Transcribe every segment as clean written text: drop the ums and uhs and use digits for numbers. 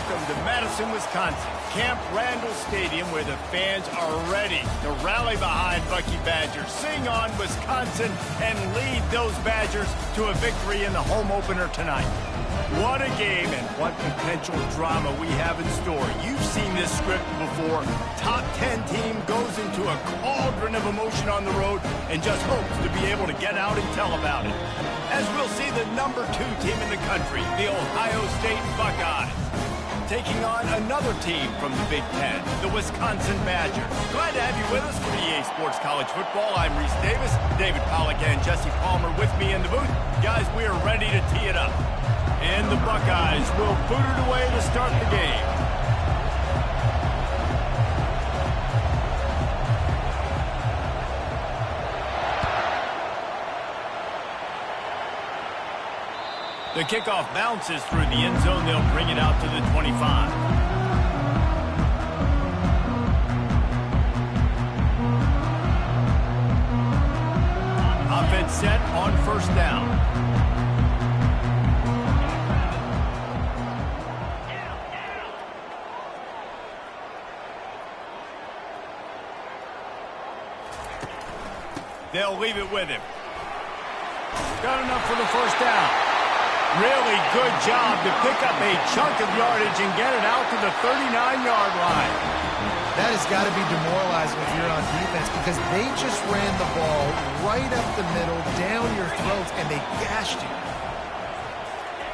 Welcome to Madison, Wisconsin, Camp Randall Stadium, where the fans are ready to rally behind Bucky Badgers, sing on Wisconsin, and lead those Badgers to a victory in the home opener tonight. What a game and what potential drama we have in store. You've seen this script before. Top 10 team goes into a cauldron of emotion on the road and just hopes to be able to get out and tell about it. As we'll see the number 2 team in the country, the Ohio State Buckeyes, taking on another team from the Big Ten, the Wisconsin Badgers. Glad to have you with us for EA Sports College Football. I'm Reese Davis, David Pollack and Jesse Palmer with me in the booth. Guys, we are ready to tee it up. And the Buckeyes will boot it away to start the game. The kickoff bounces through the end zone. They'll bring it out to the 25. Offense set on first down. They'll leave it with him. Got enough for the first down. Really good job to pick up a chunk of yardage and get it out to the 39-yard line. That has got to be demoralizing if you're on defense because they just ran the ball right up the middle, down your throats, and they gashed you.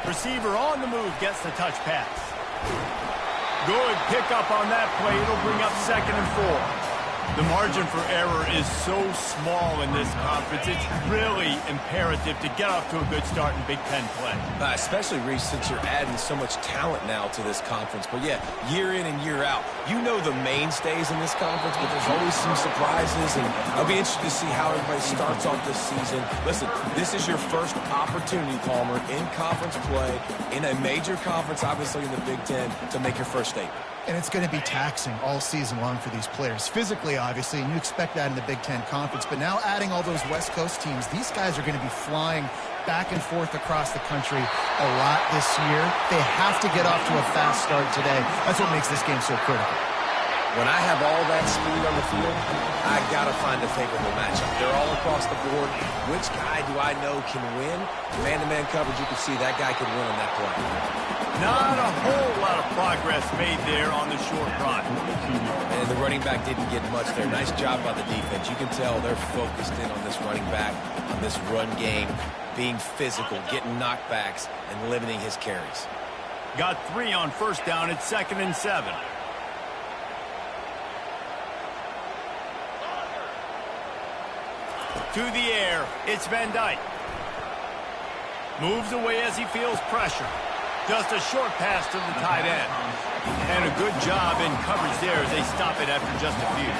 Receiver on the move gets the touch pass. Good pickup on that play. It'll bring up 2nd and 4. The margin for error is so small in this conference. It's really imperative to get off to a good start in Big Ten play. Especially, Reese, since you're adding so much talent now to this conference. But, yeah, year in and year out, you know the mainstays in this conference, but there's always some surprises. And I'll be interested to see how everybody starts off this season. Listen, this is your first opportunity, Palmer, in conference play, in a major conference, obviously in the Big Ten, to make your first statement. And it's going to be taxing all season long for these players. Physically, obviously, and you expect that in the Big Ten Conference. But now adding all those West Coast teams, these guys are going to be flying back and forth across the country a lot this year. They have to get off to a fast start today. That's what makes this game so critical. When I have all that speed on the field, I got to find a favorable matchup. They're all across the board. Which guy do I know can win? Man-to-man coverage, you can see that guy could win on that play. Not a whole lot of progress made there on the short run. And the running back didn't get much there. Nice job by the defense. You can tell they're focused in on this running back, on this run game, being physical, getting knockbacks, and limiting his carries. Got 3 on first down. It's 2nd and 7. To the air, it's Van Dyke. Moves away as he feels pressure. Just a short pass to the tight end. And a good job in coverage there as they stop it after just a few.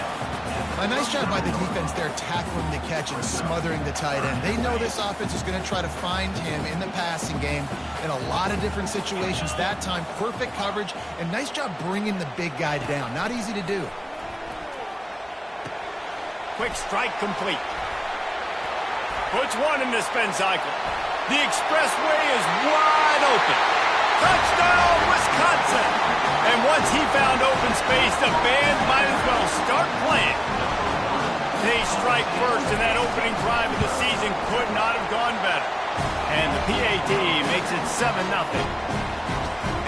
A nice job by the defense there tackling the catch and smothering the tight end. They know this offense is going to try to find him in the passing game in a lot of different situations. That time, perfect coverage and nice job bringing the big guy down. Not easy to do. Quick strike complete. Puts one in the spin cycle. The expressway is wide open. Touchdown, Wisconsin! And once he found open space, the band might as well start playing. They strike first, and that opening drive of the season could not have gone better. And the PAT makes it 7-0.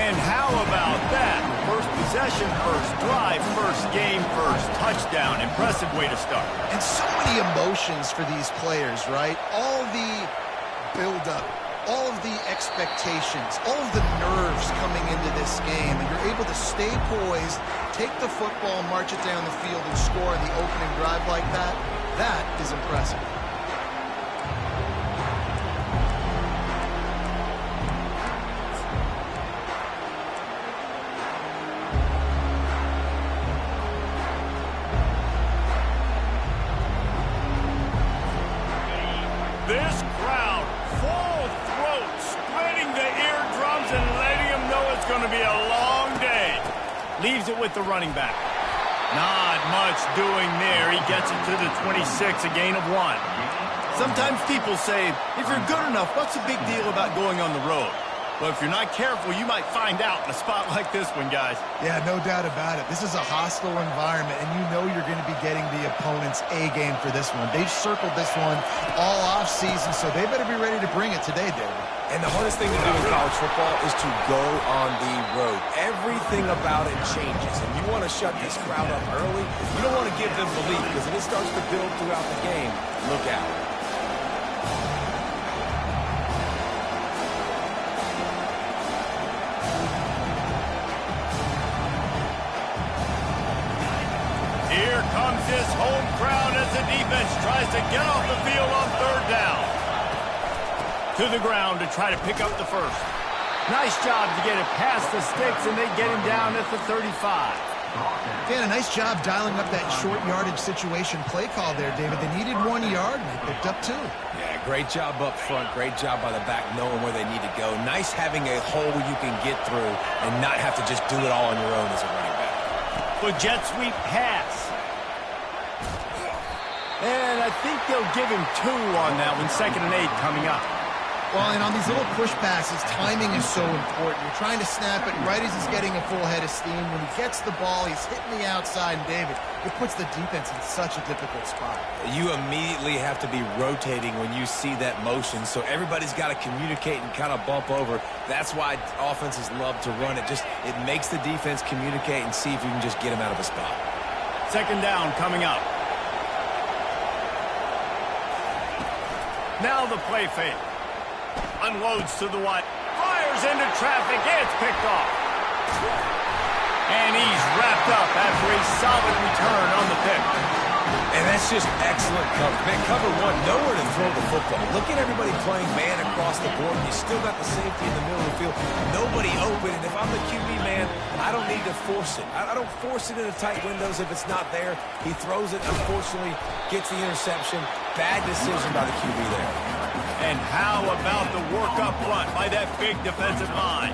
And how about that? First possession, first drive, first game, first touchdown. Impressive way to start. And so many emotions for these players, right? All the build-up, all of the expectations, all of the nerves coming into this game. And you're able to stay poised, take the football, march it down the field, and score in the opening drive like that. That is impressive. This crowd, full throat, spreading the eardrums and letting them know it's going to be a long day. Leaves it with the running back. Not much doing there. He gets it to the 26, a gain of 1. Sometimes people say, if you're good enough, what's the big deal about going on the road? But if you're not careful, you might find out in a spot like this one, guys. Yeah, no doubt about it. This is a hostile environment, and you know you're going to be getting the opponent's A game for this one. They've circled this one all offseason, so they better be ready to bring it today, David. And the hardest thing to do in college football is to go on the road. Everything about it changes, and you want to shut this crowd up early. You don't want to give them belief, because if it starts to build throughout the game, look out. Here comes this home crowd as the defense tries to get off the field on third down. To the ground to try to pick up the first. Nice job to get it past the sticks, and they get him down at the 35. Dan, a nice job dialing up that short yardage situation play call there, David. They needed 1 yard, and they picked up 2. Yeah, great job up front. Great job by the back knowing where they need to go. Nice having a hole where you can get through and not have to just do it all on your own as a running back. For jet sweep pass. And I think they'll give him 2 on that one. 2nd and 8 coming up. Well, and on these little push passes, timing is so important. You're trying to snap it right as he's getting a full head of steam. When he gets the ball, he's hitting the outside, and David, it puts the defense in such a difficult spot. You immediately have to be rotating when you see that motion, so everybody's got to communicate and kind of bump over. That's why offenses love to run it. It makes the defense communicate and see if you can just get him out of a spot. 2nd down coming up. Now the play fake. Unloads to the what? Fires into traffic. It's picked off. And he's wrapped up after a solid return on the pick. And that's just excellent cover. Man, cover 1, nowhere to throw the football. Look at everybody playing man across the board. You still got the safety in the middle of the field. Nobody open. And if I'm the QB man, I don't need to force it. I don't force it into tight windows if it's not there. He throws it, unfortunately, gets the interception. Bad decision by the QB there. And how about the work up front by that big defensive line?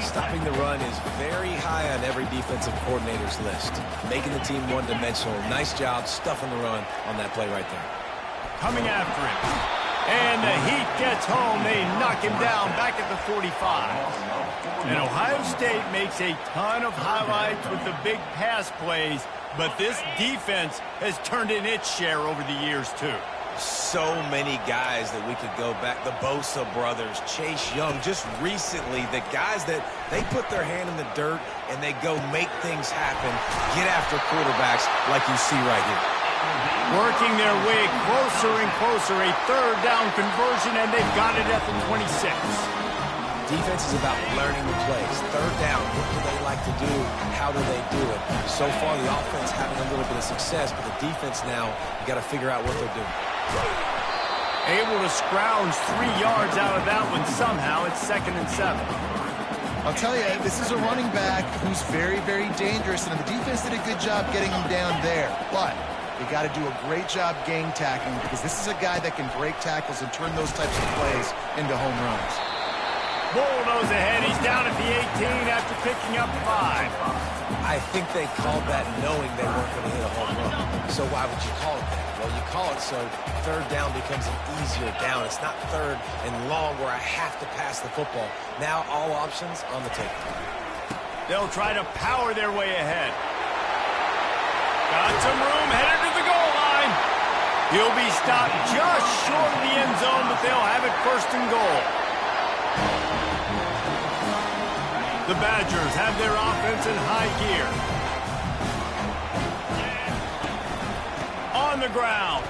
Stopping the run is very high on every defensive coordinator's list. Making the team one-dimensional. Nice job stuffing the run on that play right there. Coming after him. And the heat gets home. They knock him down back at the 45. And Ohio State makes a ton of highlights with the big pass plays, but this defense has turned in its share over the years, too. So many guys that we could go back. The Bosa brothers, Chase Young, just recently, the guys that they put their hand in the dirt and they go make things happen, get after quarterbacks like you see right here. Working their way closer and closer, a 3rd down conversion, and they've got it at the 26. Defense is about learning the plays. 3rd down, what do they like to do? How do they do it? So far, the offense having a little bit of success, but the defense now, you got to figure out what they're doing. Able to scrounge 3 yards out of that one somehow. It's 2nd and 7. I'll tell you, this is a running back who's very, very dangerous, and the defense did a good job getting him down there. But they got to do a great job gang tackling, because this is a guy that can break tackles and turn those types of plays into home runs. Bulldoze ahead. He's down at the 18 after picking up 5. I think they called that knowing they weren't going to hit a home run. So why would you call it that? Well, you call it so 3rd down becomes an easier down. It's not 3rd and long where I have to pass the football. Now all options on the table. They'll try to power their way ahead. Got some room, headed to the goal line. He'll be stopped just short of the end zone, but they'll have it 1st and goal. The Badgers have their offense in high gear. On the ground.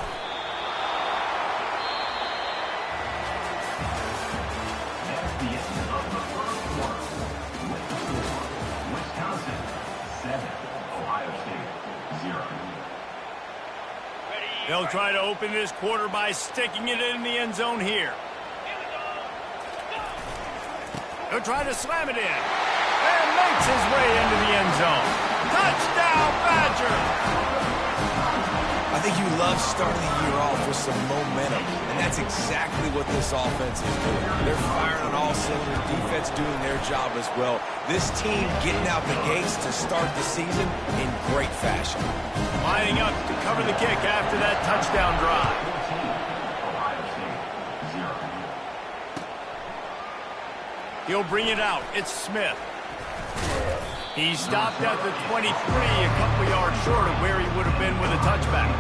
Wisconsin 7, Ohio State 0. They'll try to open this quarter by sticking it in the end zone here. He'll try to slam it in. And makes his way into the end zone. Touchdown, Badger! I think you love starting the year off with some momentum, and that's exactly what this offense is doing. They're firing on all cylinders, defense doing their job as well. This team getting out the gates to start the season in great fashion. Lining up to cover the kick after that touchdown drive. He'll bring it out. It's Smith. He stopped at the 23, a couple yards short of where he would have been with a touchback.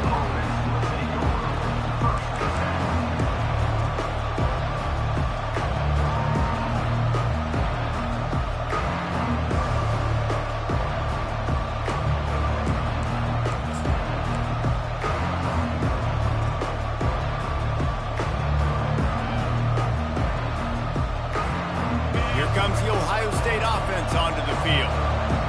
Onto the field.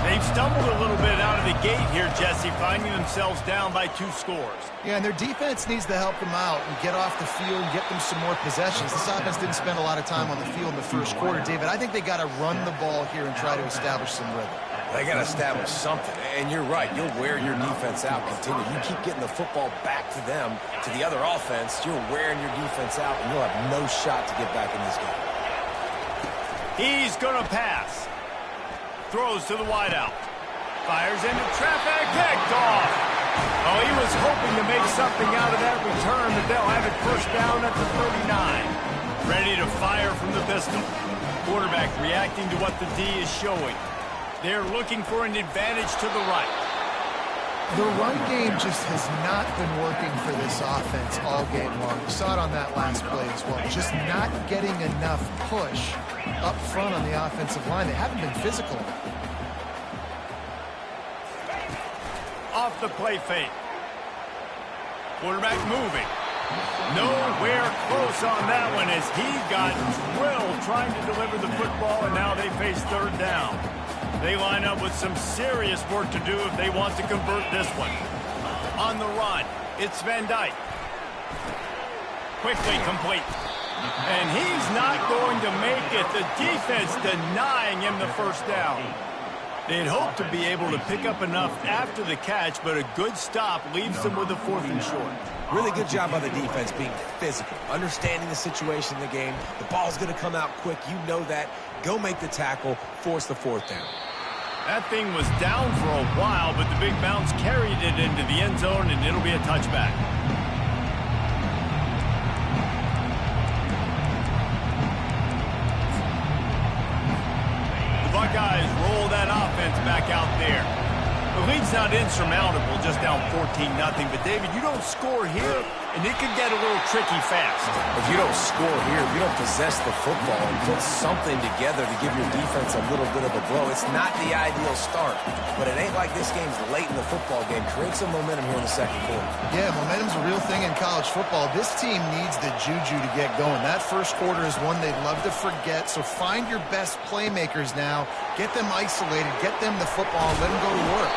They've stumbled a little bit out of the gate here, Jesse, finding themselves down by 2 scores. Yeah, and their defense needs to help them out and get off the field and get them some more possessions. This offense didn't spend a lot of time on the field in the first quarter, David. I think they got to run the ball here and try to establish some rhythm. They got to establish something, and you're right. You'll wear your defense out. Continue. You keep getting the football back to them, to the other offense, you're wearing your defense out, and you'll have no shot to get back in this game. He's going to pass. Throws to the wideout. Fires into traffic. Picked off. Oh, he was hoping to make something out of that return, but they'll have it first down at the 39. Ready to fire from the pistol. Quarterback reacting to what the D is showing. They're looking for an advantage to the right. The run game just has not been working for this offense all game long. We saw it on that last play as well. Just not getting enough push up front on the offensive line. They haven't been physical. Off the play fake. Quarterback moving. Nowhere close on that one as he got drilled trying to deliver the football, and now they face third down. They line up with some serious work to do if they want to convert this one. On the run, it's Van Dyke. Quickly complete. And he's not going to make it. The defense denying him the first down. They'd hope to be able to pick up enough after the catch, but a good stop leaves them with a 4th and short. Really good job by the defense being physical, understanding the situation in the game. The ball's going to come out quick. You know that. Go make the tackle, force the 4th down. That thing was down for a while, but the big bounce carried it into the end zone, and it'll be a touchback. The Buckeyes roll that offense back out there. The lead's not insurmountable, just down 14-0. But, David, you don't score here, and it could get a little tricky fast. If you don't score here, if you don't possess the football and put something together to give your defense a little bit of a blow, it's not the ideal start. But it ain't like this game's late in the football game. Create some momentum here in the second quarter. Yeah, momentum's a real thing in college football. This team needs the juju to get going. That first quarter is one they'd love to forget, so find your best playmakers now. Get them isolated, get them the football, and let them go to work.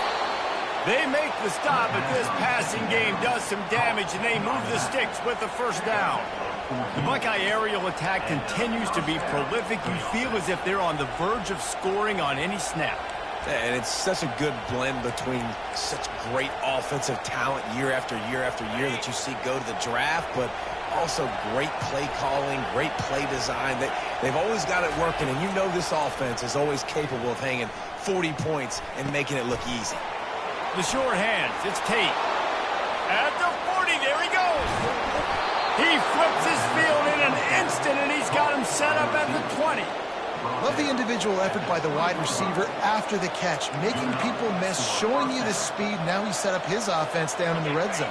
They make the stop, but this passing game does some damage, and they move the sticks with the first down. The Buckeye aerial attack continues to be prolific. You feel as if they're on the verge of scoring on any snap. And it's such a good blend between such great offensive talent year after year after year that you see go to the draft, but also great play calling, great play design. They've always got it working, and you know this offense is always capable of hanging 40 points and making it look easy. The short hands, it's Tate. At the 40, there he goes. He flips his field in an instant, and he's got him set up at the 20. Love the individual effort by the wide receiver after the catch, making people miss, showing you the speed. Now he set up his offense down in the red zone.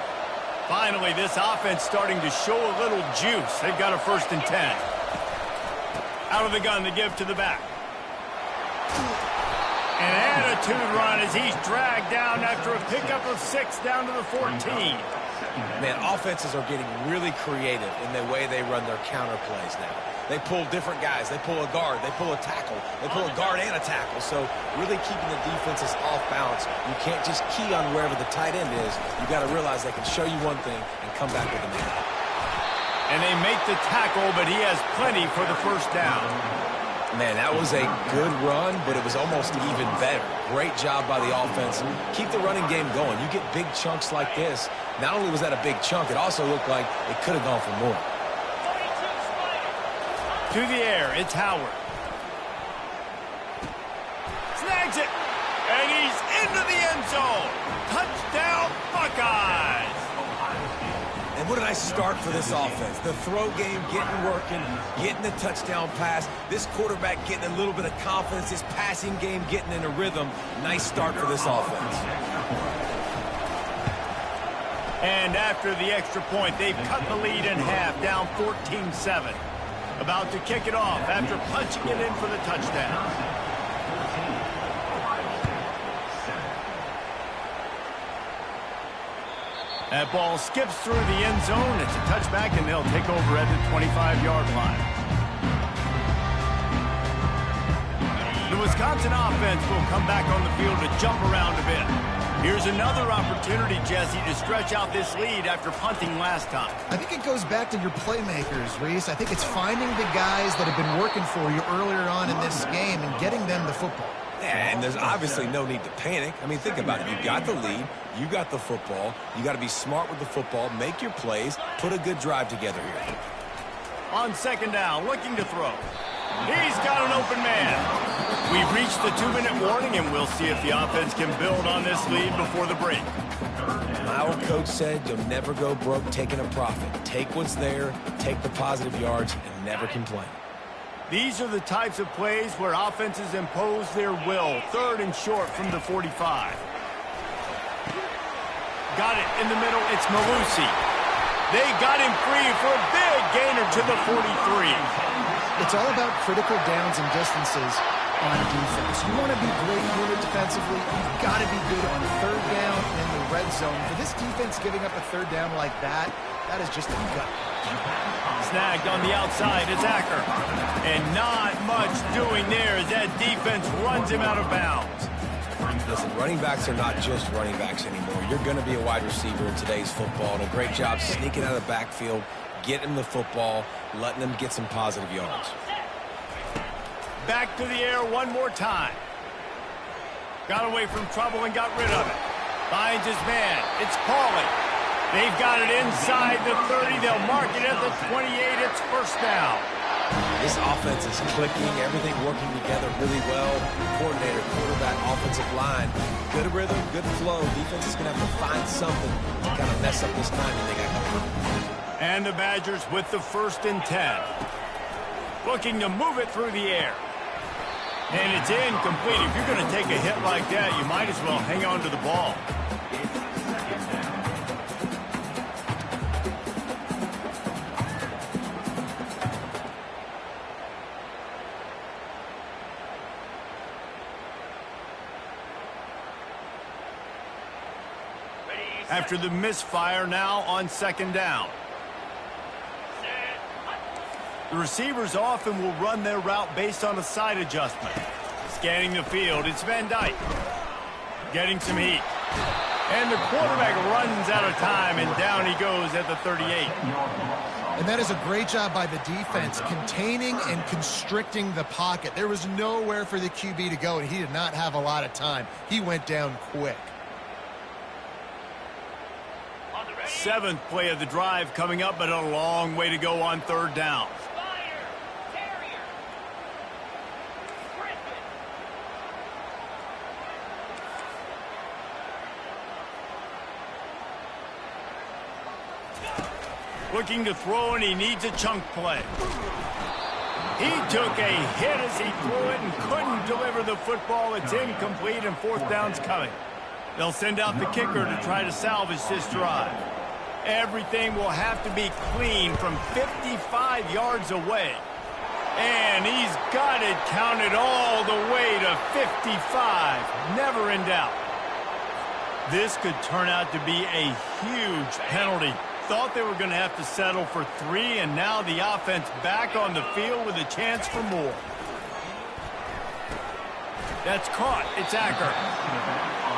Finally, this offense starting to show a little juice. They've got a 1st and 10. Out of the gun to give to the back. An attitude run as he's dragged down after a pickup of 6 down to the 14. Man, offenses are getting really creative in the way they run their counter plays now. They pull different guys. They pull a guard. They pull a tackle. They pull a guard and a tackle. So really keeping the defenses off balance. You can't just key on wherever the tight end is. You got to realize they can show you one thing and come back with another. And they make the tackle, but he has plenty for the first down. Man, that was a good run, but it was almost even better. Great job by the offense. Keep the running game going. You get big chunks like this. Not only was that a big chunk, it also looked like it could have gone for more. To the air, it's Howard. Snags it, and he's into the end zone. Touchdown, Buckeyes. And And what a nice start for this offense. The throw game getting working, getting the touchdown pass. This quarterback getting a little bit of confidence. This passing game getting in a rhythm. Nice start for this offense. And after the extra point, they've cut the lead in half, down 14-7. About to kick it off after punching it in for the touchdown. That ball skips through the end zone. It's a touchback, and they'll take over at the 25-yard line. The Wisconsin offense will come back on the field to jump around a bit. Here's another opportunity, Jesse, to stretch out this lead after punting last time. I think it goes back to your playmakers, Reese. I think it's finding the guys that have been working for you earlier on in this game and getting them the football. Yeah, and there's obviously no need to panic. I mean, think about it. You got the lead. You got the football. You got to be smart with the football, make your plays, put a good drive together here. On second down, looking to throw. He's got an open man. We've reached the 2-minute warning, and we'll see if the offense can build on this lead before the break. My old coach said you'll never go broke taking a profit. Take what's there, take the positive yards, and never complain. These are the types of plays where offenses impose their will. Third and short from the 45. Got it in the middle. It's Malusi. They got him free for a big gainer to the 43. It's all about critical downs and distances on defense. You want to be great unit defensively. You've got to be good on third down and in the red zone. For this defense giving up a third down like that, that is just a gut. Snagged on the outside is Acker. And not much doing there as that defense runs him out of bounds. Listen, running backs are not just running backs anymore. You're going to be a wide receiver in today's football. And a great job sneaking out of the backfield, getting them the football, letting them get some positive yards. Back to the air one more time. Got away from trouble and got rid of it. Finds his man. It's Pauly. They've got it inside the 30. They'll mark it at the 28. It's first down. This offense is clicking. Everything working together really well. Coordinator, quarterback, offensive line. Good rhythm, good flow. Defense is going to have to find something to kind of mess up this timing they got. And the Badgers with the 1st and 10. Looking to move it through the air. And it's incomplete. If you're going to take a hit like that, you might as well hang on to the ball. After the misfire, now on second down. The receivers often will run their route based on a side adjustment. Scanning the field, it's Van Dyke. Getting some heat. And the quarterback runs out of time, and down he goes at the 38. And that is a great job by the defense, containing and constricting the pocket. There was nowhere for the QB to go, and he did not have a lot of time. He went down quick. 7th play of the drive coming up, but a long way to go on third down. Looking to throw, and he needs a chunk play. He took a hit as he threw it and couldn't deliver the football. It's incomplete, and fourth down's coming. They'll send out the kicker to try to salvage this drive. Everything will have to be clean from 55 yards away. And he's got it counted all the way to 55. Never in doubt. This could turn out to be a huge penalty. Thought they were going to have to settle for 3, and now the offense back on the field with a chance for more. That's caught. It's Acker.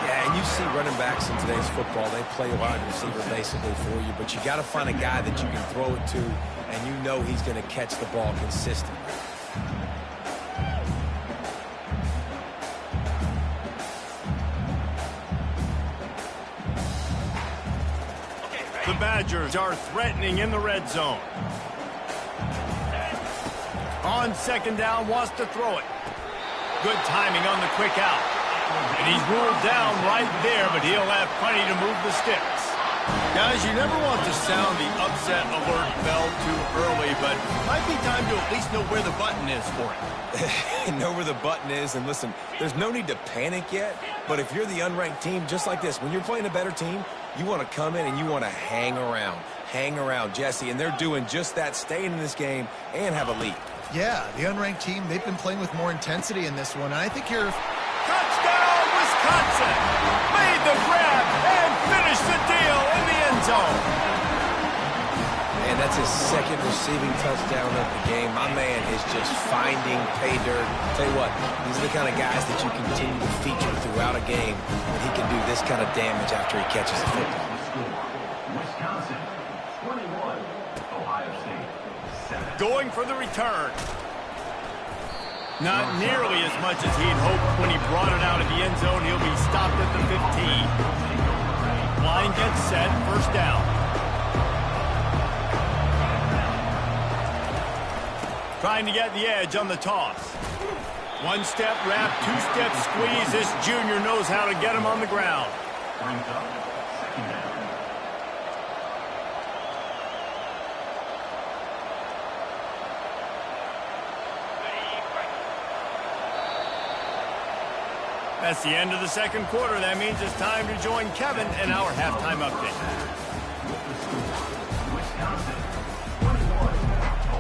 Yeah, and you see running backs in today's football, they play wide receiver basically for you, but you got to find a guy that you can throw it to, and you know he's going to catch the ball consistently. The Badgers are threatening in the red zone. On second down, wants to throw it. Good timing on the quick out. And he's ruled down right there, but he'll have plenty to move the sticks. Guys, you never want to sound the upset alert bell too early, but it might be time to at least know where the button is for it. Know where the button is, and listen, there's no need to panic yet, but if you're the unranked team, just like this, when you're playing a better team, you want to come in and you want to hang around, Jesse, and they're doing just that, staying in this game and have a lead. Yeah, the unranked team, they've been playing with more intensity in this one, and I think you're... Touchdown, Wisconsin! Made the grab and finished the deal in the end zone. And that's his second receiving touchdown of the game. My man is just finding pay dirt. Tell you what, these are the kind of guys that you continue to feature throughout a game when he can do this kind of damage after he catches a football. Wisconsin, 21. Ohio State, 7. Going for the return. Not nearly as much as he'd hoped when he brought it out of the end zone. He'll be stopped at the 15. Line gets set, first down. Trying to get the edge on the toss. One-step wrap, two-step squeeze. This junior knows how to get him on the ground. Brings up second down. That's the end of the second quarter. That means it's time to join Kevin in our halftime update. Wisconsin, 21.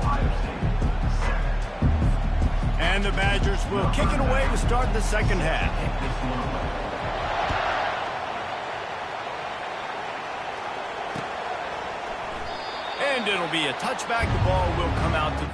Ohio State, 7. And the Badgers will kick it away to start the second half. And it'll be a touchback. The ball will come out to...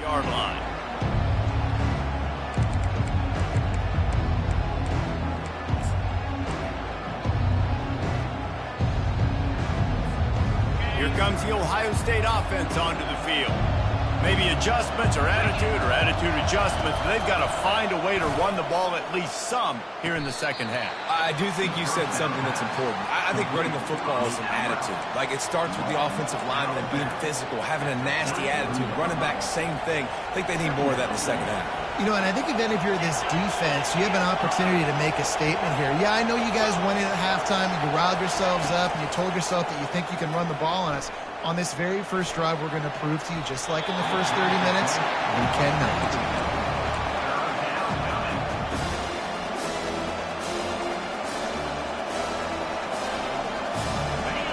yard line. Here comes the Ohio State offense onto the field. Maybe adjustments or attitude adjustments, but they've got to find a way to run the ball at least some here in the second half. I do think you said something that's important. I think running the football is an attitude. Like, it starts with the offensive lineman and being physical, having a nasty attitude. Running back, same thing. I think they need more of that in the second half. You know, and I think even if you're this defense, you have an opportunity to make a statement here. Yeah, I know you guys went in at halftime and you riled yourselves up and you told yourself that you think you can run the ball on us. On this very first drive, we're going to prove to you, just like in the first 30 minutes, we cannot.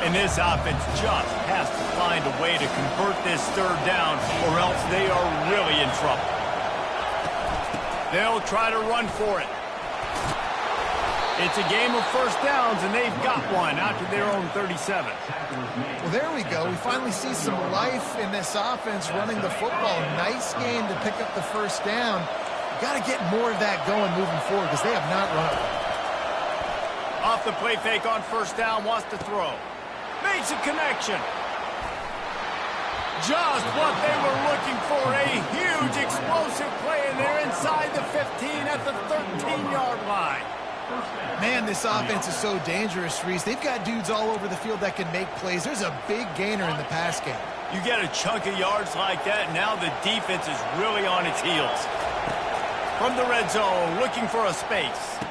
And this offense just has to find a way to convert this third down, or else they are really in trouble. They'll try to run for it. It's a game of first downs, and they've got one out to their own 37. Well, there we go. We finally see some life in this offense running the football. Nice game to pick up the first down. Got to get more of that going moving forward because they have not run it. Off the play fake on first down, wants to throw. Makes a connection. Just what they were looking for, a huge explosive play, and they're inside the 15 at the 13-yard line. Man, this offense is so dangerous, Reese. They've got dudes all over the field that can make plays. There's a big gainer in the pass game. You get a chunk of yards like that, now the defense is really on its heels. From the red zone, looking for a space.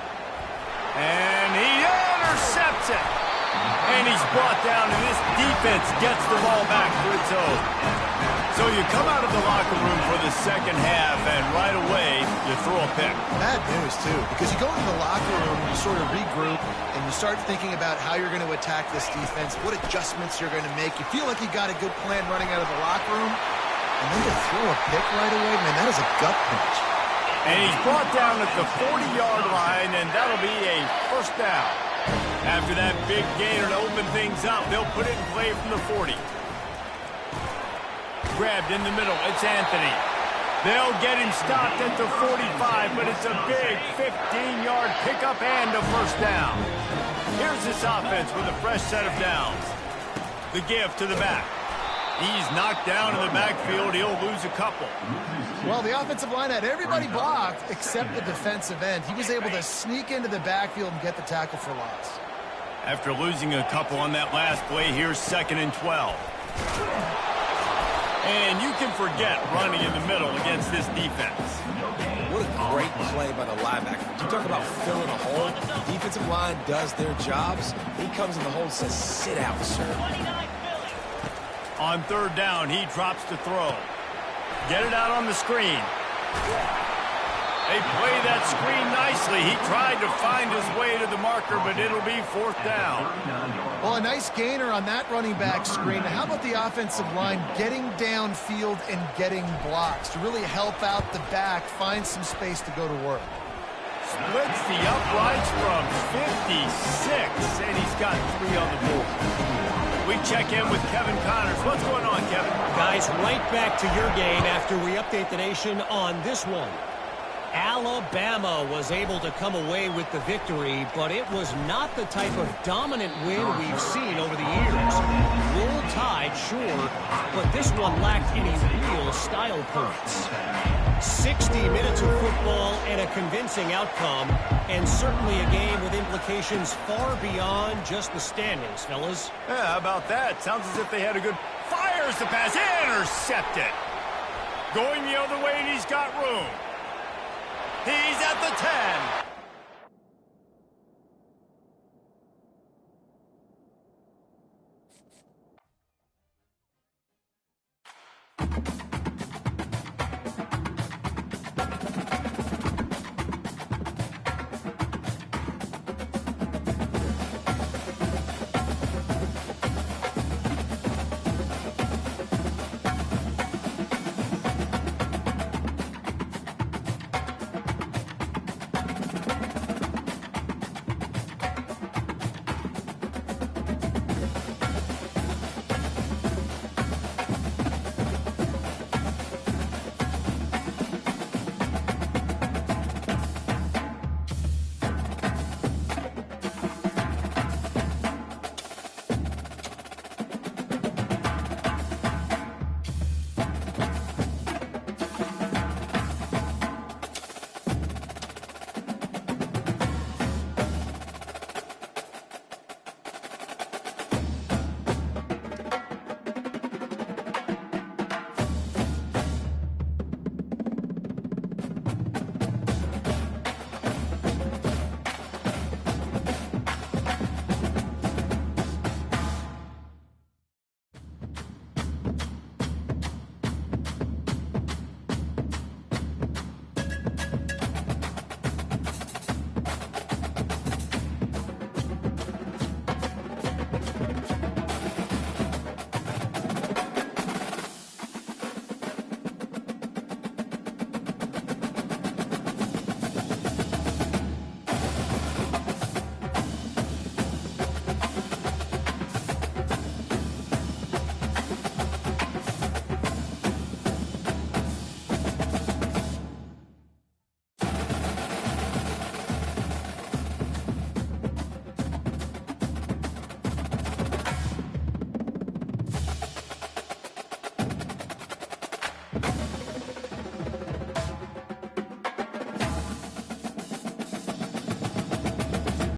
And he intercepts it. And he's brought down, and this defense gets the ball back to its own. So you come out of the locker room for the second half, and right away, you throw a pick. Bad news, too, because you go into the locker room and you sort of regroup, and you start thinking about how you're going to attack this defense, what adjustments you're going to make. You feel like you got a good plan running out of the locker room, and then to throw a pick right away, man, that is a gut punch. And he's brought down at the 40-yard line, and that'll be a first down. After that big gainer to open things up, they'll put it in play from the 40. grabbed in the middle. It's Anthony. They'll get him stopped at the 45, but it's a big 15-yard pickup and a first down. Here's this offense with a fresh set of downs. The give to the back. He's knocked down in the backfield. He'll lose a couple. Well, the offensive line had everybody blocked except the defensive end. He was able to sneak into the backfield and get the tackle for loss. After losing a couple on that last play, here's 2nd and 12. And you can forget running in the middle against this defense. What a great play by the linebacker. You talk about filling a hole. The defensive line does their jobs. He comes in the hole and says, sit out, sir. On 3rd down, he drops to throw. Get it out on the screen. They play that screen nicely. He tried to find his way to the marker, but it'll be 4th down. Well, a nice gainer on that running back screen. How about the offensive line getting downfield and getting blocks to really help out the back, find some space to go to work? Splits the uprights from 56, and he's got 3 on the board. We check in with Kevin Connors. What's going on, Kevin? Guys, right back to your game after we update the nation on this one. Alabama was able to come away with the victory, but it was not the type of dominant win we've seen over the years. Roll Tide, sure, but this one lacked any real style points. 60 minutes of football and a convincing outcome, and certainly a game with implications far beyond just the standings, fellas. Yeah, how about that? Sounds as if they had a good... Fires the pass, intercepted. Going the other way, and he's got room. He's at the 10.